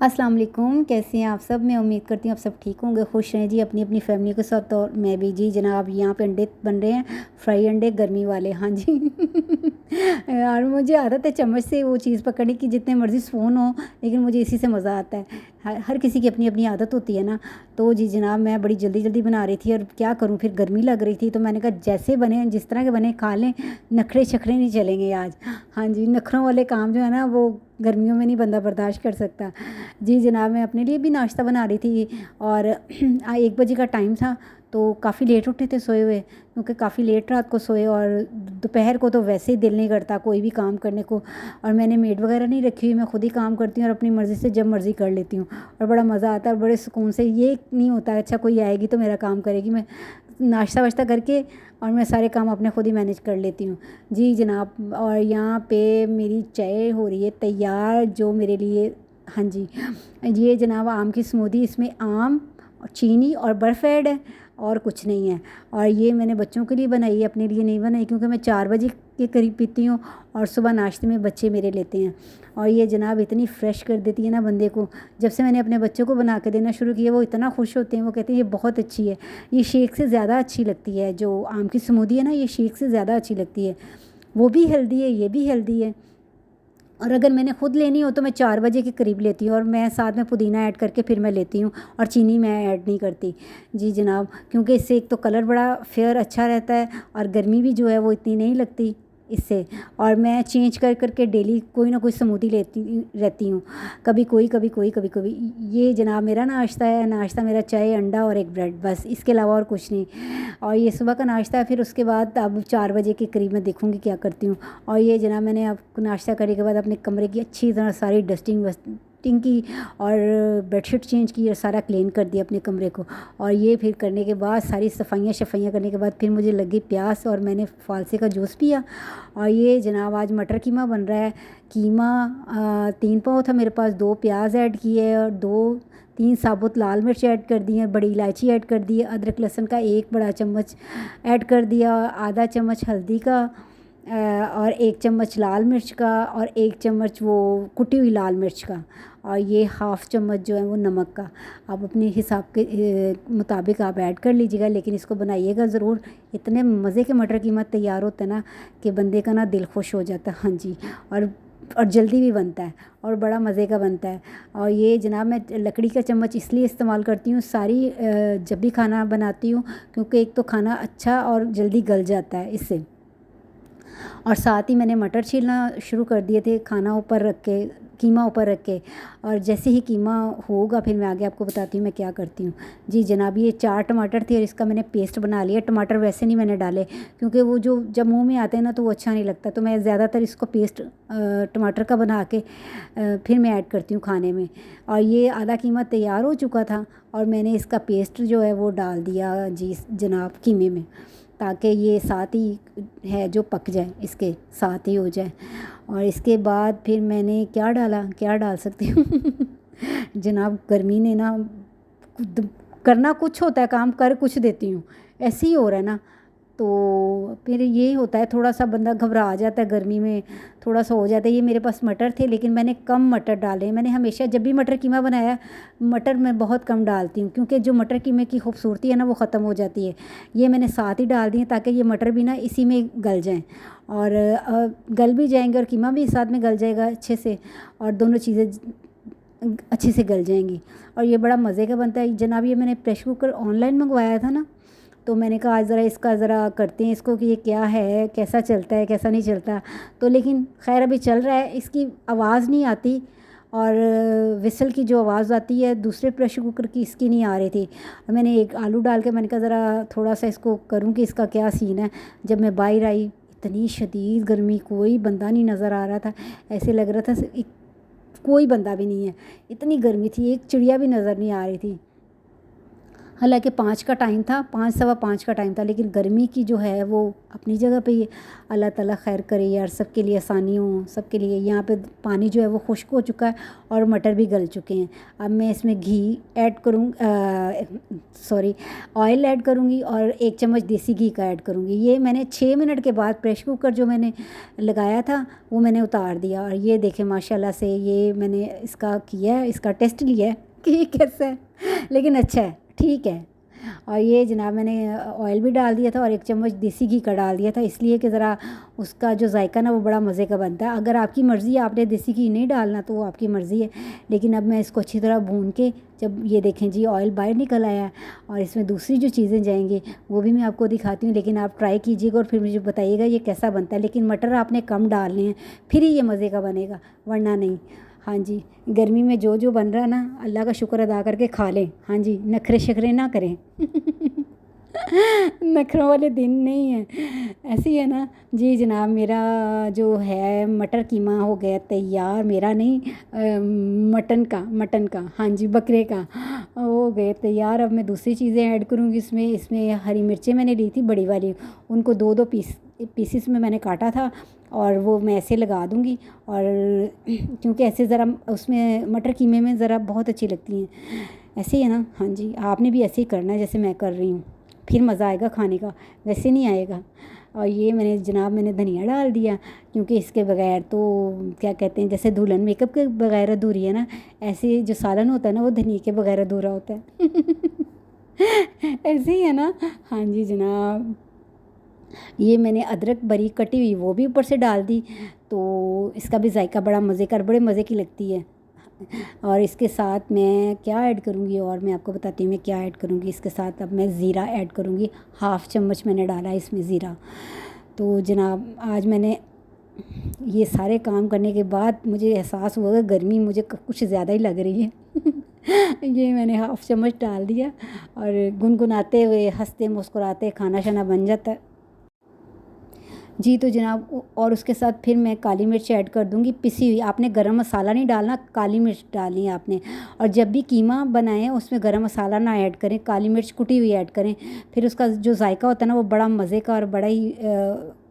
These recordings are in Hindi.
अस्सलाम वालेकुम, कैसे हैं आप सब। मैं उम्मीद करती हूँ आप सब ठीक होंगे, खुश रहें जी अपनी अपनी फैमिली के साथ। और मैं भी जी जनाब, यहाँ पे अंडे बन रहे हैं, फ्राई अंडे गर्मी वाले। हाँ जी। और मुझे आदत है चम्मच से वो चीज़ पकड़ने की, जितने मर्ज़ी स्पून हो, लेकिन मुझे इसी से मज़ा आता है। हर किसी की अपनी अपनी आदत होती है ना। तो जी जनाब, मैं बड़ी जल्दी जल्दी बना रही थी और क्या करूँ, फिर गर्मी लग रही थी तो मैंने कहा जैसे बने, जिस तरह के बने खा लें, नखरे शखरे नहीं चलेंगे आज। हाँ जी, नखरों वाले काम जो है ना, वो गर्मियों में नहीं बंदा बर्दाश्त कर सकता। जी जनाब, मैं अपने लिए भी नाश्ता बना रही थी और 1 बजे का टाइम था, तो काफ़ी लेट उठे थे सोए हुए, क्योंकि काफ़ी लेट रात को सोए और दोपहर को तो वैसे ही दिल नहीं करता कोई भी काम करने को। और मैंने मेड वगैरह नहीं रखी हुई, मैं खुद ही काम करती हूँ और अपनी मर्ज़ी से जब मर्ज़ी कर लेती हूँ और बड़ा मज़ा आता है और बड़े सुकून से। ये नहीं होता अच्छा कोई आएगी तो मेरा काम करेगी, मैं नाश्ता वाश्ता करके और मैं सारे काम अपने खुद ही मैनेज कर लेती हूँ। जी जनाब, और यहाँ पे मेरी चाय हो रही है तैयार, जो मेरे लिए, हाँ जी, ये जनाब आम की स्मूदी, इसमें आम और चीनी और बर्फ़ ऐड है और कुछ नहीं है। और ये मैंने बच्चों के लिए बनाई है, अपने लिए नहीं बनाई, क्योंकि मैं 4 बजे के करीब पीती हूँ और सुबह नाश्ते में बच्चे मेरे लेते हैं। और ये जनाब इतनी फ़्रेश कर देती है ना बंदे को। जब से मैंने अपने बच्चों को बना के देना शुरू किया, वो इतना खुश होते हैं, वो कहते हैं ये बहुत अच्छी है, ये शेक से ज़्यादा अच्छी लगती है। जो आम की स्मूदी है ना, ये शेक से ज़्यादा अच्छी लगती है, वो भी हेल्दी है, ये भी हेल्दी है। और अगर मैंने ख़ुद लेनी हो तो मैं 4 बजे के करीब लेती हूँ और मैं साथ में पुदीना ऐड करके फिर मैं लेती हूँ, और चीनी मैं ऐड नहीं करती। जी जनाब, क्योंकि इससे एक तो कलर बड़ा फेयर अच्छा रहता है और गर्मी भी जो है वो इतनी नहीं लगती इससे। और मैं चेंज कर करके डेली कोई ना कोई स्मूदी लेती रहती हूँ, कभी कोई, कभी कोई, कभी कभी। ये जनाब मेरा नाश्ता है। नाश्ता मेरा चाय, अंडा और एक ब्रेड, बस, इसके अलावा और कुछ नहीं। और ये सुबह का नाश्ता है। फिर उसके बाद अब 4 बजे के करीब मैं देखूँगी क्या करती हूँ। और ये जनाब, मैंने अब नाश्ता करने के बाद अपने कमरे की अच्छी तरह सारी डस्टिंग वस्टिंग की और बेडशीट चेंज की और सारा क्लीन कर दिया अपने कमरे को। और ये फिर करने के बाद सारी सफाइयाँ शफाइयाँ करने के बाद फिर मुझे लगी प्यास और मैंने फालसे का जूस पिया। और ये जनाब आज मटर कीमा बन रहा है। कीमा 3 पाव था मेरे पास, 2 प्याज ऐड किए और 2-3 साबुत लाल मिर्च ऐड कर दी है, बड़ी इलायची ऐड कर दी है, अदरक लहसुन का 1 बड़ा चम्मच ऐड कर दिया, आधा चम्मच हल्दी का और 1 चम्मच लाल मिर्च का और 1 चम्मच वो कुटी हुई लाल मिर्च का, और ये हाफ़ चम्मच जो है वो नमक का। आप अपने हिसाब के मुताबिक आप ऐड कर लीजिएगा, लेकिन इसको बनाइएगा ज़रूर। इतने मज़े के मटर कीमा तैयार होता है ना कि बंदे का ना दिल खुश हो जाता है। हाँ जी, और जल्दी भी बनता है और बड़ा मज़े का बनता है। और ये जनाब, मैं लकड़ी का चम्मच इसलिए इस्तेमाल करती हूँ सारी जब भी खाना बनाती हूँ, क्योंकि एक तो खाना अच्छा और जल्दी गल जाता है इससे। और साथ ही मैंने मटर छीलना शुरू कर दिए थे, खाना ऊपर रख के, कीमा ऊपर रख के। और जैसे ही कीमा होगा फिर मैं आगे आपको बताती हूँ मैं क्या करती हूँ। जी जनाब, ये 4 टमाटर थे और इसका मैंने पेस्ट बना लिया। टमाटर वैसे नहीं मैंने डाले, क्योंकि वो जो जब मुंह में आते हैं ना तो वो अच्छा नहीं लगता, तो मैं ज़्यादातर इसको पेस्ट टमाटर का बना के फिर मैं ऐड करती हूँ खाने में। और ये आधा कीमा तैयार हो चुका था और मैंने इसका पेस्ट जो है वो डाल दिया जी जनाब कीमे में, ताकि ये साथ ही है जो पक जाए, इसके साथ ही हो जाए। और इसके बाद फिर मैंने क्या डाला, क्या डाल सकती हूँ। जनाब गर्मी ने ना, करना कुछ होता है, काम कर कुछ देती हूँ, ऐसे ही हो रहा है ना। तो फिर ये होता है, थोड़ा सा बंदा घबरा जाता है गर्मी में, थोड़ा सा हो जाता है। ये मेरे पास मटर थे लेकिन मैंने कम मटर डाले। मैंने हमेशा जब भी मटर कीमा बनाया, मटर मैं बहुत कम डालती हूँ, क्योंकि जो मटर कीमे की खूबसूरती है ना वो ख़त्म हो जाती है। ये मैंने साथ ही डाल दिए ताकि ये मटर भी ना इसी में गल जाएं और गल भी जाएंगे और कीमा भी साथ में गल जाएगा अच्छे से, और दोनों चीज़ें अच्छे से गल जाएंगी और ये बड़ा मज़े का बनता है। जनाब ये मैंने प्रेशर कुकर ऑनलाइन मंगवाया था ना, तो मैंने कहा आज ज़रा इसका ज़रा करते हैं इसको कि ये क्या है, कैसा चलता है, कैसा नहीं चलता। तो लेकिन खैर अभी चल रहा है, इसकी आवाज़ नहीं आती और विसल की जो आवाज़ आती है दूसरे प्रेशर कुकर की, इसकी नहीं आ रही थी। और मैंने एक आलू डाल के मैंने कहा ज़रा थोड़ा सा इसको करूँ कि इसका क्या सीन है। जब मैं बाहर आई, इतनी शदीद गर्मी, कोई बंदा नहीं नज़र आ रहा था, ऐसे लग रहा था कोई बंदा भी नहीं है, इतनी गर्मी थी, एक चिड़िया भी नज़र नहीं आ रही थी। हालांकि 5 का टाइम था, 5 सवा 5 का टाइम था, लेकिन गर्मी की जो है वो अपनी जगह पे ही है। अल्लाह ताला खैर करे यार, सबके लिए आसानी हो, सबके लिए। यहाँ पे पानी जो है वो खुश्क हो चुका है और मटर भी गल चुके हैं। अब मैं इसमें घी ऐड करूँ, सॉरी, ऑयल ऐड करूँगी और 1 चम्मच देसी घी का ऐड करूँगी। ये मैंने 6 मिनट के बाद प्रेशर कुकर जो मैंने लगाया था वो मैंने उतार दिया, और ये देखें माशाल्लाह से ये मैंने इसका किया है, इसका टेस्ट लिया है कि ये कैसा है, लेकिन अच्छा है, ठीक है। और ये जनाब मैंने ऑयल भी डाल दिया था और 1 चम्मच देसी घी का डाल दिया था, इसलिए कि ज़रा उसका जो जायका ना वो बड़ा मज़े का बनता है। अगर आपकी मर्ज़ी है आपने देसी घी नहीं डालना तो वो आपकी मर्ज़ी है, लेकिन अब मैं इसको अच्छी तरह भून के, जब ये देखें जी ऑयल बाहर निकल आया है और इसमें दूसरी जो चीज़ें जाएंगी वो भी मैं आपको दिखाती हूँ, लेकिन आप ट्राई कीजिएगा और फिर मुझे बताइएगा ये कैसा बनता है। लेकिन मटर आपने कम डालने हैं, फिर ही ये मज़े का बनेगा, वरना नहीं। हाँ जी, गर्मी में जो जो बन रहा है ना, अल्लाह का शुक्र अदा करके खा लें। हाँ जी, नखरे शखरे ना करें। नखरों वाले दिन नहीं है, ऐसी है ना जी। जनाब मेरा जो है मटर कीमा हो गया तैयार, मेरा नहीं, मटन का, हाँ जी, बकरे का हो गए तैयार। अब मैं दूसरी चीज़ें ऐड करूँगी इसमें। इसमें हरी मिर्चें मैंने ली थी बड़ी वाली, उनको 2-2 पीसेस में मैंने काटा था और वो मैं ऐसे लगा दूँगी। और क्योंकि ऐसे ज़रा उसमें मटर कीमे में ज़रा बहुत अच्छी लगती हैं, ऐसे ही है ना। हाँ जी, आपने भी ऐसे ही करना है जैसे मैं कर रही हूँ, फिर मज़ा आएगा खाने का, वैसे नहीं आएगा। और ये मैंने जनाब मैंने धनिया डाल दिया, क्योंकि इसके बगैर तो क्या कहते हैं, जैसे दुल्हन मेकअप के बगैर अधूरी है ना, ऐसे जो सालन होता है ना वो धनिया के बगैर अधूरा होता है। ऐसे ही है ना। हाँ जी जनाब, ये मैंने अदरक बारीक कटी हुई वो भी ऊपर से डाल दी, तो इसका भी जायका बड़ा मज़े का, बड़े मज़े की लगती है। और इसके साथ मैं क्या ऐड करूँगी, और मैं आपको बताती हूँ मैं क्या ऐड करूँगी इसके साथ। अब मैं ज़ीरा ऐड करूँगी, 1/2 चम्मच मैंने डाला है इसमें ज़ीरा। तो जनाब आज मैंने ये सारे काम करने के बाद मुझे एहसास हुआ कि गर्मी मुझे कुछ ज़्यादा ही लग रही है। ये मैंने 1/2 चम्मच डाल दिया और गुनगुनाते हुए हंसते मुस्कुराते खाना शाना बन जाता है जी। तो जनाब और उसके साथ फिर मैं काली मिर्च ऐड कर दूँगी पिसी हुई। आपने गरम मसाला नहीं डालना, काली मिर्च डालनी है आपने। और जब भी कीमा बनाएं उसमें गरम मसाला ना ऐड करें, काली मिर्च कुटी हुई ऐड करें, फिर उसका जो जायका होता है ना वो बड़ा मज़े का और बड़ा ही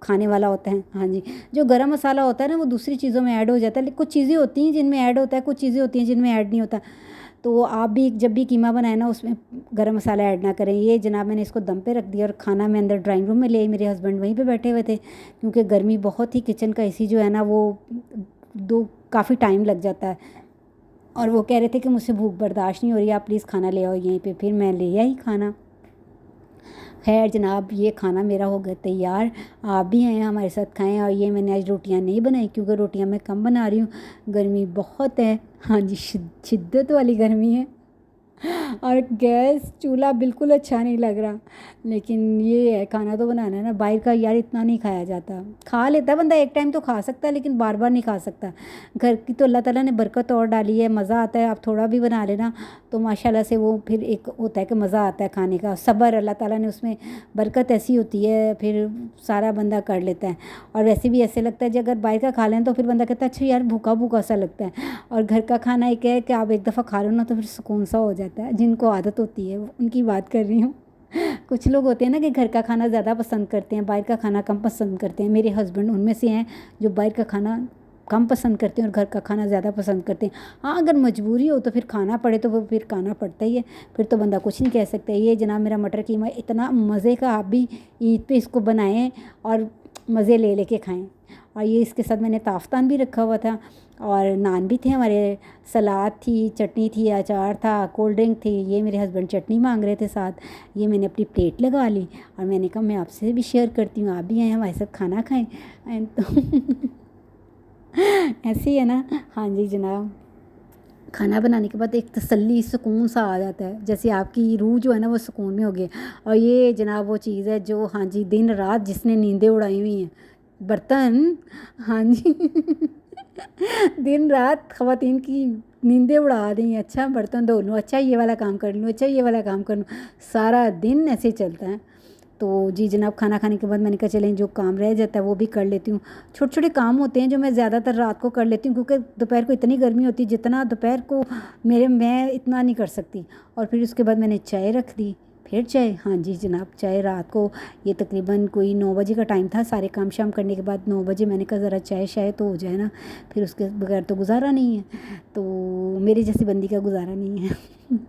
खाने वाला होता है। हाँ जी, जो गरम मसाला होता है ना वो दूसरी चीज़ों में ऐड हो जाता है, लेकिन कुछ चीज़ें होती हैं जिनमें ऐड होता है, कुछ चीज़ें होती हैं जिनमें ऐड नहीं होता। तो आप भी जब भी कीमा बनाए ना उसमें गरम मसाला ऐड ना करें। ये जनाब मैंने इसको दम पे रख दिया और खाना मैं अंदर ड्राइंग रूम में ले आई, मेरे हस्बैंड वहीं पे बैठे हुए थे, क्योंकि गर्मी बहुत ही, किचन का एसी जो है ना वो काफ़ी टाइम लग जाता है। और वो कह रहे थे कि मुझसे भूख बर्दाश्त नहीं हो रही, आप प्लीज़ खाना ले आओ यहीं पे। फिर मैं ले आई खाना। खैर जनाब ये खाना मेरा हो गया तैयार, आप भी हैं हमारे साथ खाएं। और ये मैंने आज रोटियां नहीं बनाई क्योंकि रोटियां मैं कम बना रही हूँ, गर्मी बहुत है। हाँ जी, शिद्दत वाली गर्मी है और गैस चूल्हा बिल्कुल अच्छा नहीं लग रहा। लेकिन ये है, खाना तो बनाना है ना, बाहर का यार इतना नहीं खाया जाता। खा लेता बंदा, एक टाइम तो खा सकता है, लेकिन बार बार नहीं खा सकता। घर की तो अल्लाह ताला ने बरकत और डाली है, मज़ा आता है। आप थोड़ा भी बना लेना तो माशाल्लाह से वो फिर एक होता है कि मज़ा आता है खाने का। सब्र, अल्लाह ताला ने उसमें बरकत ऐसी होती है, फिर सारा बंदा कर लेता है। और वैसे भी ऐसे लगता है कि अगर बाहर का खा लें तो फिर बंदा कहता है अच्छा यार भूखा भूखा सा लगता है। और घर का खाना एक है कि आप एक दफ़ा खा लो ना तो फिर सुकून सा हो जाता है। जिनको आदत होती है उनकी बात कर रही हूँ। कुछ लोग होते हैं ना कि घर का खाना ज़्यादा पसंद करते हैं, बाहर का खाना कम पसंद करते हैं। मेरे हस्बैंड उनमें से हैं जो बाहर का खाना कम पसंद करते हैं और घर का खाना ज़्यादा पसंद करते हैं। हाँ, अगर मजबूरी हो तो फिर खाना पड़े तो वो फिर खाना पड़ता ही है, फिर तो बंदा कुछ नहीं कह सकता। ये जनाब मेरा मटर कीमा इतना मज़े का, आप भी ईद पे इसको बनाएं और मज़े ले लेके खाएं। और ये इसके साथ मैंने ताफ्तान भी रखा हुआ था और नान भी थे हमारे, सलाद थी, चटनी थी, अचार था, कोल्ड ड्रिंक थी। ये मेरे हस्बैंड चटनी मांग रहे थे साथ। ये मैंने अपनी प्लेट लगा ली और मैंने कहा मैं आपसे भी शेयर करती हूँ, आप भी आए हमारे साथ खाना खाएं। तो ऐसे ही है ना। हाँ जी जनाब, खाना बनाने के बाद एक तसल्ली सुकून सा आ जाता है, जैसे आपकी रूह जो है ना वो सुकून में हो गई। और ये जनाब वो चीज़ है जो, हाँ जी, दिन रात जिसने नींदें उड़ाई हुई हैं, बर्तन। हाँ जी। दिन रात ख़वातीन की नींदें उड़ा दी। अच्छा बर्तन धो लूँ, अच्छा ये वाला काम कर लूँ, अच्छा ये वाला काम कर लूँ, सारा दिन ऐसे चलता है। तो जी जनाब खाना खाने के बाद मैंने कहा चलें जो काम रह जाता है वो भी कर लेती हूँ। छोटे छोटे काम होते हैं जो मैं ज़्यादातर रात को कर लेती हूँ, क्योंकि दोपहर को इतनी गर्मी होती है जितना दोपहर को मैं इतना नहीं कर सकती। और फिर उसके बाद मैंने चाय रख दी, फिर चाय, हाँ जी जनाब चाय रात को, ये तकरीबन कोई 9 बजे का टाइम था। सारे काम शाम करने के बाद 9 बजे मैंने कहा ज़रा चाय शाय तो हो जाए ना, फिर उसके बगैर तो गुजारा नहीं है। तो मेरी जैसी बंदी का गुजारा नहीं है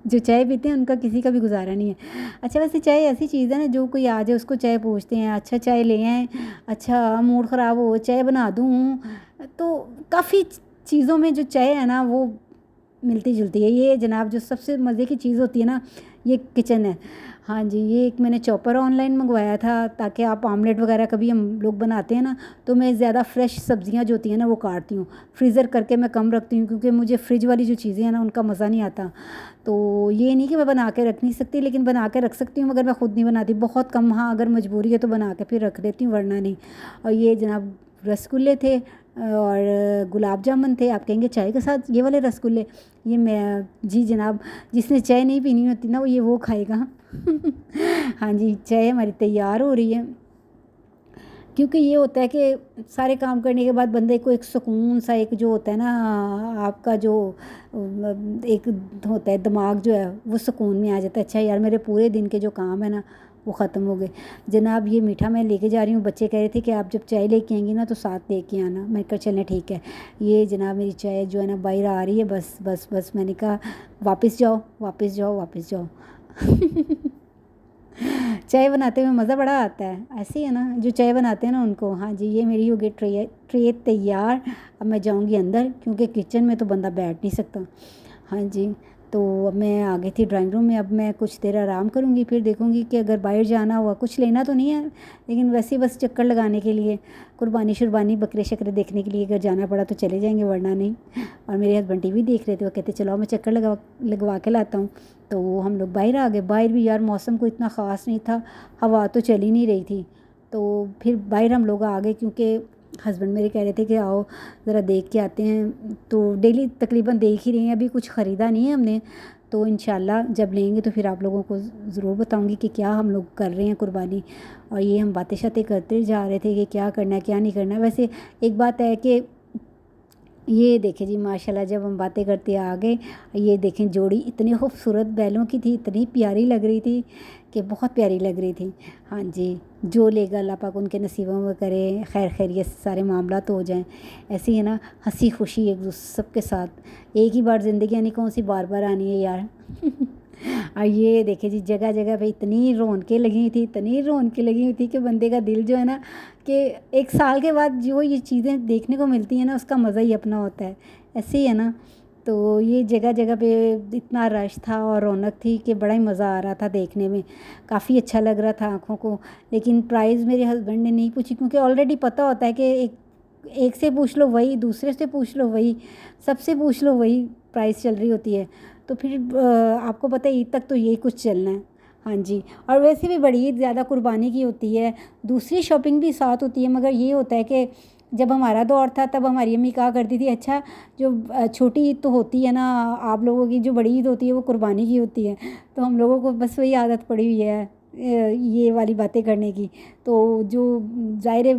जो चाय पीते हैं उनका किसी का भी गुजारा नहीं है। अच्छा वैसे चाय ऐसी चीज़ है ना, जो कोई आ जाए उसको चाय पूछते हैं, अच्छा चाय ले आएँ, अच्छा मूड ख़राब हो चाय बना दूँ, तो काफ़ी चीज़ों में जो चाय है ना वो मिलती जुलती है। ये जनाब जो सबसे मज़े की चीज़ होती है ना, ये किचन है। हाँ जी, ये एक मैंने चॉपर ऑनलाइन मंगवाया था, ताकि आप आमलेट वगैरह कभी हम लोग बनाते हैं ना, तो मैं ज़्यादा फ्रेश सब्जियां जो होती हैं ना वो काटती हूँ। फ्रीज़र करके मैं कम रखती हूँ, क्योंकि मुझे फ्रिज वाली जो चीज़ें हैं ना उनका मज़ा नहीं आता। तो ये नहीं कि मैं बना के रख नहीं सकती, लेकिन बना के रख सकती हूँ मगर मैं ख़ुद नहीं बनाती, बहुत कम। हाँ अगर मजबूरी है तो बना के फिर रख देती हूँ, वरना नहीं। और ये जनाब रसगुल्ले थे और गुलाब जामुन थे। आप कहेंगे चाय के साथ ये वाले रसगुल्ले? ये मैं जी जनाब, जिसने चाय नहीं पीनी होती ना वो खाएगा हाँ जी, चाय हमारी तैयार हो रही है, क्योंकि ये होता है कि सारे काम करने के बाद बंदे को एक सुकून सा, एक जो होता है ना आपका जो एक होता है दिमाग जो है वो सुकून में आ जाता है। अच्छा यार मेरे पूरे दिन के जो काम है ना वो ख़त्म हो गए। जनाब ये मीठा मैं लेके जा रही हूँ, बच्चे कह रहे थे कि आप जब चाय लेके आएंगी ना तो साथ लेके आना। मैं कहा चलें ठीक है। ये जनाब मेरी चाय जो है ना बाहर आ रही है, बस बस बस मैंने कहा वापस जाओ वापस जाओ वापस जाओ चाय बनाते हुए मज़ा बड़ा आता है, ऐसे ही है ना जो चाय बनाते हैं ना उनको। हाँ जी, ये मेरी हो गई ट्रे तैयार। अब मैं जाऊंगी अंदर, क्योंकि किचन में तो बंदा बैठ नहीं सकता। हाँ जी, तो अब मैं आ गई थी ड्राइंग रूम में। अब मैं कुछ देर आराम करूँगी, फिर देखूँगी कि अगर बाहर जाना हुआ, कुछ लेना तो नहीं है लेकिन वैसे ही बस चक्कर लगाने के लिए, कुर्बानी शुरबानी बकरे शकरे देखने के लिए अगर जाना पड़ा तो चले जाएंगे, वरना नहीं। और मेरे हस्बैंड टीवी देख रहे थे, वो कहते चलो मैं चक्कर लगवा के लाता हूँ। तो हम लोग बाहर आ गए। बाहर भी यार मौसम को इतना ख़ास नहीं था, हवा तो चल ही नहीं रही थी। तो फिर बाहर हम लोग आ गए, क्योंकि हस्बैंड मेरे कह रहे थे कि आओ ज़रा देख के आते हैं। तो डेली तकरीबन देख ही रहे हैं, अभी कुछ ख़रीदा नहीं है हमने। तो इंशाल्लाह जब लेंगे तो फिर आप लोगों को ज़रूर बताऊंगी कि क्या हम लोग कर रहे हैं कुर्बानी। और ये हम बातें शातें करते जा रहे थे कि क्या करना है क्या नहीं करना है। वैसे एक बात है कि ये देखें जी माशाल्लाह, जब हम बातें करते आ गए, ये देखें जोड़ी इतनी खूबसूरत बैलों की थी, इतनी प्यारी लग रही थी कि बहुत प्यारी लग रही थी। हाँ जी, जो लेगा अल्लाह पाक उनके नसीबों में करे, खैर खैरियत से सारे मामला तो हो जाएं। ऐसे ही है ना, हंसी खुशी एक दूसरे सबके साथ। एक ही बार ज़िंदगी यानी कौन सी बार बार आनी है यार और ये देखे जी जगह जगह पे इतनी रौनकें लगी हुई थी, इतनी रौनकें लगी हुई थी कि बंदे का दिल जो है ना, कि एक साल के बाद जो ये चीज़ें देखने को मिलती हैं ना उसका मज़ा ही अपना होता है। ऐसे ही है ना। तो ये जगह जगह पे इतना रश था और रौनक थी कि बड़ा ही मज़ा आ रहा था देखने में, काफ़ी अच्छा लग रहा था आँखों को। लेकिन प्राइस मेरे हस्बैंड ने नहीं पूछी, क्योंकि ऑलरेडी पता होता है कि एक से पूछ लो वही, दूसरे से पूछ लो वही, सबसे पूछ लो वही प्राइस चल रही होती है। तो फिर आपको पता है ईद तक तो यही कुछ चलना है। हाँ जी, और वैसे भी बड़ी ईद ज़्यादा कुर्बानी की होती है, दूसरी शॉपिंग भी साथ होती है। मगर ये होता है कि जब हमारा दौर था तब हमारी अम्मी कहा करती थी, अच्छा जो छोटी ईद तो होती है ना आप लोगों की, जो बड़ी ईद होती है वो कुर्बानी की होती है। तो हम लोगों को बस वही आदत पड़ी हुई है ये वाली बातें करने की। तो जो ज़ाहिर है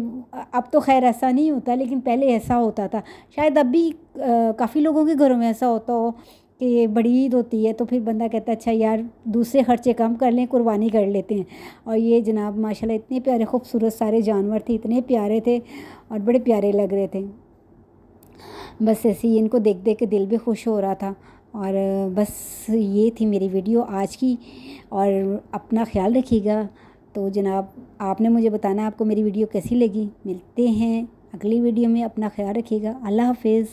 अब तो खैर ऐसा नहीं होता, लेकिन पहले ऐसा होता था। शायद अब भी काफ़ी लोगों के घरों में ऐसा होता हो कि बड़ी ईद होती है तो फिर बंदा कहता है अच्छा यार दूसरे खर्चे कम कर लें, कुर्बानी कर लेते हैं। और ये जनाब माशाल्लाह इतने प्यारे खूबसूरत सारे जानवर थे, इतने प्यारे थे और बड़े प्यारे लग रहे थे। बस ऐसे ही इनको देख देख के दिल भी खुश हो रहा था। और बस ये थी मेरी वीडियो आज की। और अपना ख्याल रखिएगा। तो जनाब आपने मुझे बताना आपको मेरी वीडियो कैसी लगी। मिलते हैं अगली वीडियो में, अपना ख्याल रखिएगा। अल्लाह हाफिज़।